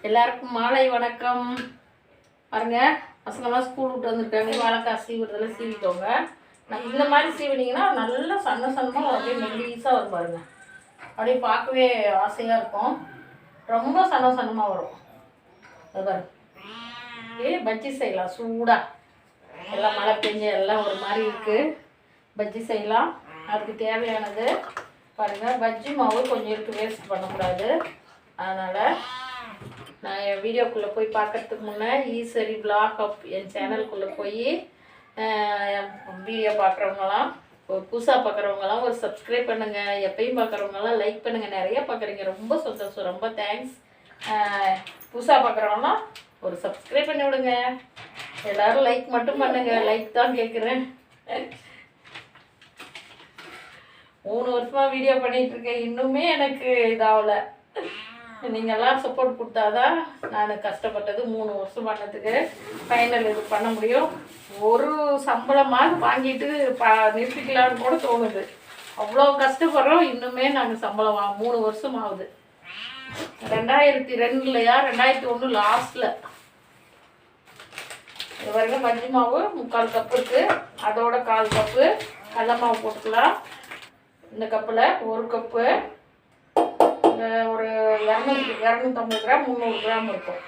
எல்லாருக்கும் மாலை வணக்கம். பாருங்க, பசங்களாம் ஸ்கூல் விட்டு வந்துருக்காங்க. வாழைக்காய் சீவுறதெல்லாம் சீவிக்கோங்க. இந்த மாதிரி சீவினீங்கன்னா நல்லா சன்னமாக அப்படியே மெல்லிஸாக வரும். பாருங்க, அப்படியே பார்க்கவே ஆசையாக இருக்கும். ரொம்ப சன்னமாக வரும். அது பாருங்க, பஜ்ஜி செய்யலாம் சூடாக. எல்லாம் மழை பெஞ்சு எல்லாம் ஒரு மாதிரி இருக்குது. பஜ்ஜி செய்யலாம். அதுக்கு தேவையானது பாருங்கள், பஜ்ஜி மாவு கொஞ்சம் இருக்குது, வேஸ்ட் பண்ணக்கூடாது. அதனால் நான் என் வீடியோக்குள்ளே போய் பார்க்குறதுக்கு முன்னே ஈஸ்வரி பிளாக் அப் என் சேனலுக்குள்ளே போய் வீடியோ பார்க்குறவங்களாம், ஒரு புதுசாக பார்க்குறவங்களாம் ஒரு சப்ஸ்கிரைப் பண்ணுங்கள். எப்பயும் பார்க்குறவங்களாம் லைக் பண்ணுங்கள். நிறையா பார்க்குறீங்க, ரொம்ப சந்தோஷம், ரொம்ப தேங்க்ஸ். புதுசாக பார்க்குறவங்களாம் ஒரு சப்ஸ்கிரைப் பண்ணி விடுங்க. எல்லோரும் லைக் மட்டும் பண்ணுங்கள். லைக் தான் கேட்குறேன். 3 வருஷமாக வீடியோ பண்ணிகிட்ருக்கேன், இன்னுமே எனக்கு இதாகலை. நீங்கள் எல்லாம் சப்போர்ட் கொடுத்தாதான் நான் கஷ்டப்பட்டது 3 வருஷம் பண்ணதுக்கு ஃபைனல் இது பண்ண முடியும். ஒரு சம்பளமாக வாங்கிட்டு நிறுத்திக்கலான்னு கூட தோணுது. அவ்வளோ கஷ்டப்படுறோம். இன்னுமே நாங்கள் சம்பளம் 3 வருஷம் ஆகுது. 2002 2001 லாஸ்ட்டில் இது வரைக்கும் பஜ்ஜி மாவு 3/4 கப்பு இருக்குது. அதோட 1/4 கப்பு கடலை மாவு போட்டுக்கலாம். இந்த கப்பில் 1 கப்பு, ஒரு 250 கிராம் 300 கிராம் இருக்கும்.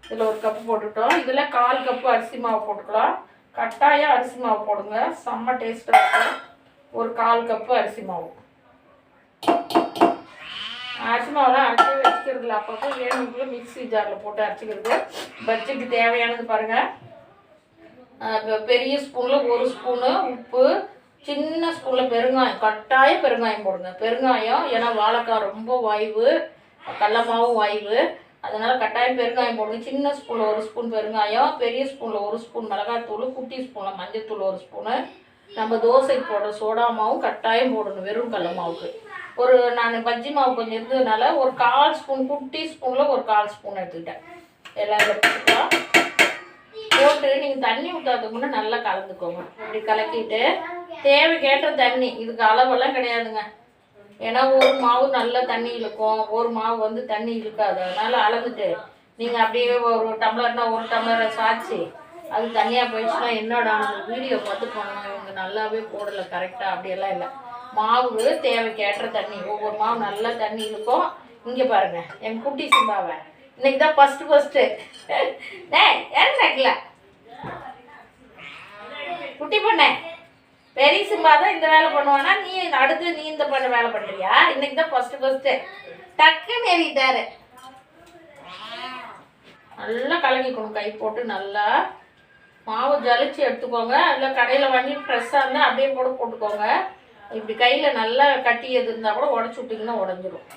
இதில் 1 கப்பு போட்டுட்டோம். இதில் 1/4 கப்பு அரிசி மாவு போட்டுக்கலாம். கட்டாயம் அரிசி மாவு போடுங்க, செம்ம டேஸ்ட்டாக இருக்கும். ஒரு 1/4 கப்பு அரிசி மாவு. அரிசி மாவுலாம் அரைச்சி வச்சுக்கிறதுல அப்பப்போ வேணுக்குள்ளே மிக்ஸி ஜாரில் போட்டு அரைச்சிக்கிறது. பஜ்ஜிக்கு தேவையானது பாருங்கள், பெரிய ஸ்பூனில் 1 ஸ்பூனு உப்பு, சின்ன ஸ்பூனில் பெருங்காயம், கட்டாயம் பெருங்காயம் போடுங்க. பெருங்காயம், ஏன்னா வாழைக்காய் ரொம்ப வாய்வு, கடலமாவும் வாய்வு, அதனால் கட்டாயம் பெருங்காயம் போடுங்க. சின்ன ஸ்பூனில் 1 ஸ்பூன் பெருங்காயம், பெரிய ஸ்பூனில் 1 ஸ்பூன் மிளகாய்த்தூள், குட்டி ஸ்பூனில் மஞ்சத்தூள் 1 ஸ்பூனு, நம்ம தோசைக்கு போடுற சோடா மாவும் கட்டாயம் போடணும். வெறும் கடல மாவுக்கு நான் பஜ்ஜி மாவு கொஞ்சம் இருந்ததுனால ஒரு 1/4 ஸ்பூன், குட்டி ஸ்பூனில் ஒரு 1/4 ஸ்பூன் எடுத்துக்கிட்டேன். எல்லாம் போட்டுக்கலாம். போட்டு நீங்கள் தண்ணி ஊற்றாதுக்கு முன்னே நல்லா கலந்துக்கோங்க. இப்படி கலக்கிட்டு தேவைக்கேற்ற தண்ணி, இதுக்கு அளவெல்லாம் கிடையாதுங்க. ஏன்னா ஒரு மாவு நல்லா தண்ணி இழுக்கும், ஒரு மாவு வந்து தண்ணி இழுக்காது. அதனால் அளந்துட்டு நீங்கள் அப்படியே ஒரு டம்ளர்னா 1 டம்ளரை சாய்ச்சி அது தனியாக போயிடுச்சுன்னா என்னோட வீடியோ பார்த்து போனோம், இவங்க நல்லாவே போடலை கரெக்டாக, அப்படியெல்லாம் இல்லை. மாவு தேவைக்கேற்ற தண்ணி, ஒவ்வொரு மாவு நல்லா தண்ணி இழுக்கும். இங்கே பாருங்கள், என் குட்டி சிம்பாவை இன்னைக்கு தான் ஃபஸ்ட்டு ஏன் கேட்கல குட்டி பொண்ணே, பெரிய சிம்பா தான் இந்த வேலை பண்ணுவானா, நீ அடுத்து நீ இந்த பண்ண வேலை பண்ணுறியா? இன்னைக்கு தான் ஃபஸ்ட்டு டக்குன்னு ஏறிட்டாரு. நல்லா கலங்கிக்கணும், கை போட்டு நல்லா மாவு ஜலிச்சு எடுத்துக்கோங்க. இல்லை கடையில் வாங்கி ஃப்ரெஷ்ஷாக இருந்தால் அப்படியே கூட போட்டுக்கோங்க. இப்படி கையில் நல்லா கட்டி எது இருந்தால் கூட உடச்சி விட்டிங்கன்னா உடஞ்சிரும்.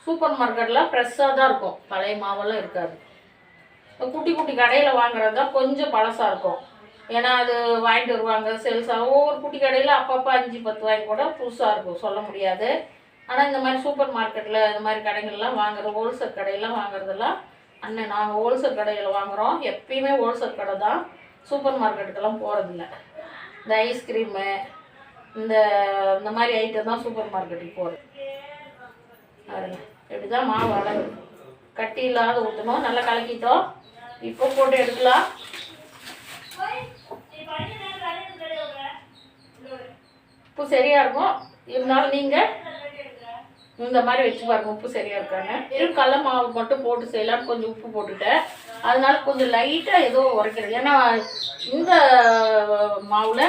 சூப்பர் மார்க்கெட்டில் ஃப்ரெஷ்ஷாக தான் இருக்கும், பழைய மாவெல்லாம் இருக்காது. குட்டி குட்டி கடையில் வாங்குறது தான் கொஞ்சம் பழசாக இருக்கும். ஏன்னா அது வாங்கிட்டு வருவாங்க சேல்ஸாக. ஒவ்வொரு குட்டி கடையில் அப்பப்போ 5-10 வாங்கி கூட புதுசாக இருக்கும், சொல்ல முடியாது. ஆனால் இந்த மாதிரி சூப்பர் மார்க்கெட்டில் இந்த மாதிரி கடைகள்லாம் வாங்குறது, ஹோல்சேல் கடையெல்லாம் வாங்குறதெல்லாம் நாங்கள் ஹோல்சேல் கடையில் வாங்குகிறோம். எப்பயுமே ஹோல்சேல் கடை தான், சூப்பர் மார்க்கெட்டுக்கெல்லாம் போகிறதில்ல. இந்த ஐஸ்கிரீமு இந்த மாதிரி ஐட்டம் தான் சூப்பர் மார்க்கெட்டுக்கு போகிறது. பாருங்க, இப்படி தான் மாவு அளவு கட்டி இல்லாத ஊற்றணும். நல்லா கலக்கிட்டோம். இப்போ போட்டு எடுக்கலாம். உப்பு சரியாக இருக்கும். இருந்தாலும் நீங்கள் இந்த மாதிரி வச்சு பாருங்கள், உப்பு சரியாக இருக்காங்க. வெறும் கடல மாவு மட்டும் போட்டு செய்யலாம்னு கொஞ்சம் உப்பு போட்டுட்டேன். அதனால கொஞ்சம் லைட்டாக ஏதோ உரைக்கிறது. ஏன்னா இந்த மாவில்,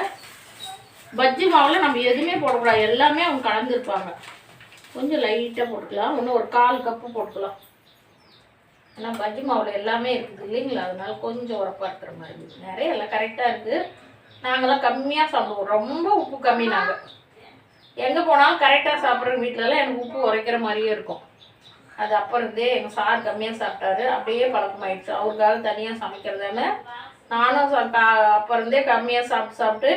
பஜ்ஜி மாவில் நம்ம எதுவுமே போடக்கூடாது, எல்லாமே அவங்க கலந்துருப்பாங்க. கொஞ்சம் லைட்டாக போட்டுக்கலாம். இன்னும் ஒரு 1/4 கப்பு போட்டுக்கலாம். ஏன்னா பஜ்ஜி மாவில் எல்லாமே இருக்குது இல்லைங்களா, அதனால கொஞ்சம் உரப்பாக இருக்கிற மாதிரி இருக்குது. நிறைய எல்லாம் கரெக்டாக இருக்குது. நாங்கள்லாம் கம்மியாக சாப்பிடுவோம், ரொம்ப உப்பு கம்மி. நாங்கள் எங்கே போனாலும் கரெக்டாக சாப்பிட்ற வீட்டிலலாம் எனக்கு உப்பு உரைக்கிற மாதிரியே இருக்கும். அது அப்போ இருந்தே எங்கள் சார் கம்மியாக சாப்பிட்டாரு, அப்படியே பழக்கமாயிடுச்சு. அவருக்காக தனியாக சமைக்கிறதுன்னு நானும் அப்போ இருந்தே கம்மியாக சாப்பிட்டு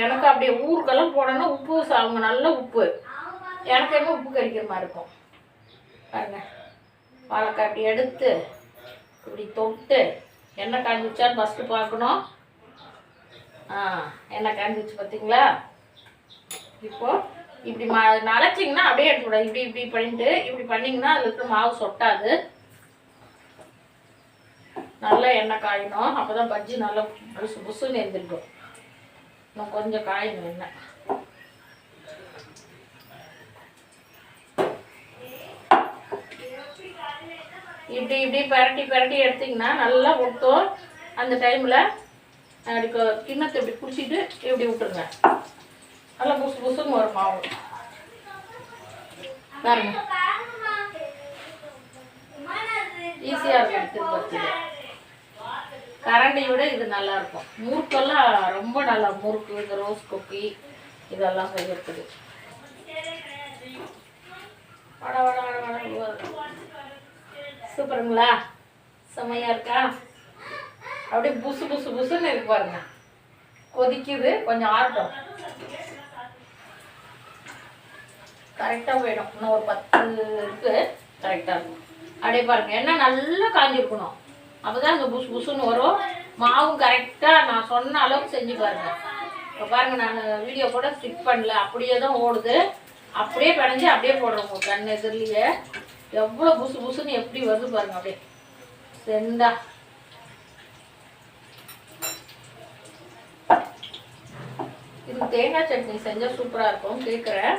எனக்கு அப்படியே ஊருக்கெல்லாம் போனோன்னா உப்பு அவங்க நல்ல உப்பு, எனக்கு என்ன உப்பு கறிக்கிற மாதிரி இருக்கும். பாருங்க, வாழைக்காய் இப்படி எடுத்து இப்படி தொட்டு எண்ணெய் காஞ்சிச்சான்னு ஃபஸ்ட்டு பார்க்கணும். எண்ணெய் காஞ்சிச்சு பார்த்தீங்களா? இப்போது இப்படி நனைச்சிங்கன்னா அப்படியே எடுத்துக்கூடாது. இப்படி இப்படி பண்ணிட்டு இப்படி பண்ணிங்கன்னா அதில் இருக்கிற மாவு சொட்டாது. நல்லா எண்ணெய் காயணும். அப்போ தான் பஜ்ஜி நல்லா புசு புசுன்னு எழுந்திருக்கும். இன்னும் கொஞ்சம் காயணும் எண்ணெய். இப்படி இப்படி பரட்டி பரட்டி எடுத்திங்கன்னா நல்லா ஒட்டும். அந்த டைமில் அப்படி கிண்ணத்தை இப்படி பிடிச்சிட்டு இப்படி விட்டுருங்க. நல்லா புசு புசுன்னு வரும் மாவு. பாருங்க, ஈஸியாக இருக்கும் எடுத்து. கரண்டி விட இது நல்லாயிருக்கும். முறுக்கெல்லாம் ரொம்ப நல்லா, முறுக்கு இந்த ரோஸ் குக்கி இதெல்லாம் செய்யறதுக்கு. வட வட வட வட சூப்பருங்களா? செம்மையாக இருக்கா? அப்படியே புசு புசு புசுன்னு இருக்கு பாருங்க. கொதிக்குது, கொஞ்சம் ஆறட்டும். கரெக்டாக போயிடும். இன்னும் ஒரு 10 இருக்கு, கரெக்டாக இருக்கும். அப்படியே பாருங்கள், எண்ணெய் நல்லா காஞ்சிருக்கணும். அப்போ தான் அங்கே புசு புசுன்னு வரும். மாவும் கரெக்டாக நான் சொன்ன அளவுக்கு செஞ்சு பாருங்கள். இப்போ பாருங்கள், நான் வீடியோ கூட ஸ்டிக் பண்ணல, அப்படியே தான் ஓடுது. அப்படியே பிணைஞ்சு அப்படியே போடுறோம். உங்கள் கண் எதிரிலேயே எவ்வளோ புசு புசுன்னு எப்படி வருது பாருங்கள். அப்படியே செண்டா. இது தேங்காய் சட்னி செஞ்சால் சூப்பராக இருக்கும். கேட்குறேன்,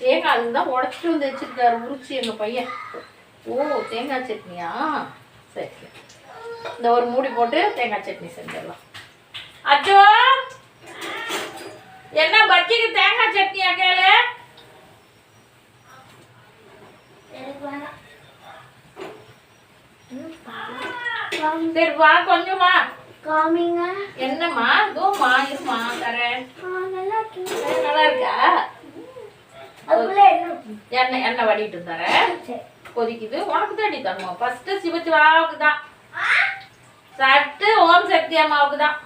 தேங்காய் அதுதான் உடச்சிட்டு வந்து வச்சுருக்காரு உரிச்சி எங்கள் பையன். ஓ, தேங்காய் சட்னியா? சரி சரி, இந்த ஒரு மூடி போட்டு தேங்காய் சட்னி செஞ்சிடலாம். அச்சோ, என்ன பஜ்ஜிக்கு தேங்காய் சட்னியா கேளு? சரி வா, கொஞ்சமா காமிங்க. என்னம்மா? தூமா இருமா தரேன். நல்லா இருக்கா? எண்ணெய் எண்ணெய் வடிட்டு தரேன். கொதிக்குது. உனக்கு தான் அடி தரணும். ஃபர்ஸ்ட் சிவச்சிவாவுக்கு தான், சட்டு ஓம் சக்தி அம்மாவுக்கு தான்.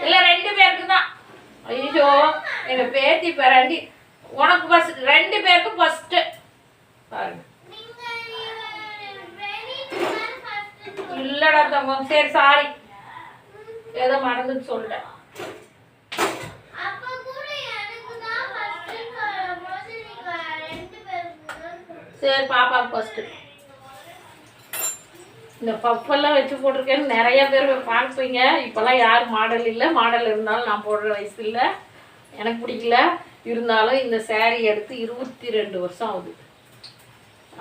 இல்லை 2 பேருக்கு தான். ஐயோ, எங்க பேத்தி பேராண்டி. உனக்கு ஃபர்ஸ்ட், 2 பேருக்கும் ஃபர்ஸ்ட். பாருங்க. இல்லடா தங்கம், சரி சாரி, ஏதோ மறந்துன்னு சொல்லிட்டேன். சரி, பாப்பாவுக்கு ஃபர்ஸ்ட்டு. இந்த பஃபெல்லாம் வச்சு போட்டிருக்கேன்னு நிறைய பேர் பார்ப்பீங்க. இப்போல்லாம் யாரும் மாடல் இல்லை. மாடல் இருந்தாலும் நான் போடுற வயசு இல்லை, எனக்கு பிடிக்கல. இருந்தாலும் இந்த சேரீ எடுத்து 22 வருஷம் ஆகுது.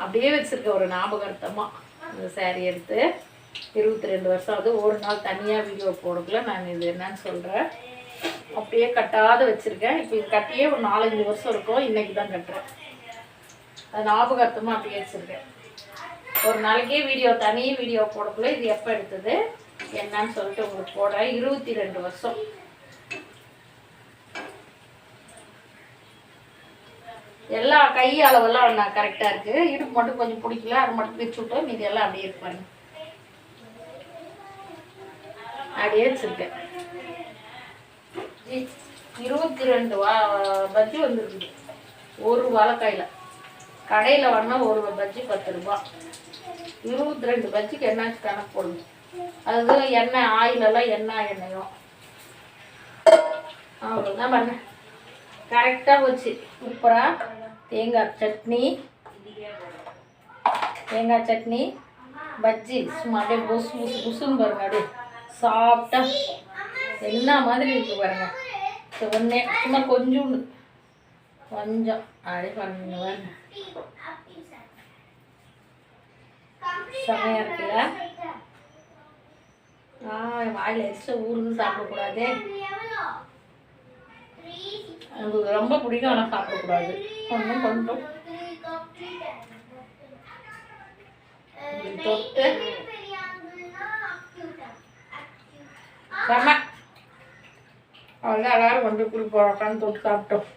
அப்படியே வச்சுருக்கேன் ஒரு ஞாபகார்த்தமாக. இந்த சேரீ எடுத்து 22 வருஷம் ஆகுது. ஒரு நாள் தனியாக வீடியோ போடக்குள்ள நான் இது என்னன்னு சொல்கிறேன். அப்படியே கட்டாத வச்சுருக்கேன். இப்போ இது கட்டியே ஒரு 4-5 வருஷம் இருக்கும். இன்றைக்கி தான் கட்டுறேன். அது ஞாபகார்த்தமாக அப்படியே வச்சுருக்கேன். ஒரு நாளைக்கே வீடியோ, தனி வீடியோ போடக்குள்ள இது எப்போ எடுத்தது என்னன்னு சொல்லிட்டு உங்களுக்கு போடுறேன். 22 வருஷம். எல்லா கை அளவெல்லாம் நான் கரெக்டாக இருக்குது. இடுப்பு மட்டும் கொஞ்சம் பிடிக்கல, அது மட்டும் பிரிச்சு விட்டோம். மீதி எல்லாம் அப்படியே இருப்பாங்க. அப்படியே வச்சுருக்கேன். 22 பஜ்ஜி வந்துருக்குது ஒரு வாழைக்காயில். கடையில் வாங்கினா ஒரு பஜ்ஜி 10 ரூபா. 22 பஜ்ஜிக்கு என்னாச்சு கணக்கு போடுங்க. அது எண்ணெய், ஆயிலெல்லாம் எண்ணெயும் அவ்வளோதான் பண்ண. கரெக்டாக போச்சு. சூப்பராக தேங்காய் சட்னி பஜ்ஜி சும்மா அப்படியே புசு புசு புசுன்னு பாருங்க. அப்படியே சாப்பிட்டா என்ன மாதிரி இருக்கு பாருங்க. ஒன்றே சும்மா கொஞ்சம் அப்படியே பண்ணுவாங்க. செமையாக இருக்குல்ல? வாயில் எக்ஸ்ட்ரா ஊருக்கு சாப்பிடக்கூடாது. உங்களுக்கு ரொம்ப பிடிக்கும், ஆனால் சாப்பிடக்கூடாது. ஒன்றும் கொஞ்சம் தொட்டு செம்ம. அவ்வளோதான், எல்லாரும் வந்து குளிப்போம். உட்காந்து தொட்டு சாப்பிட்டோம்.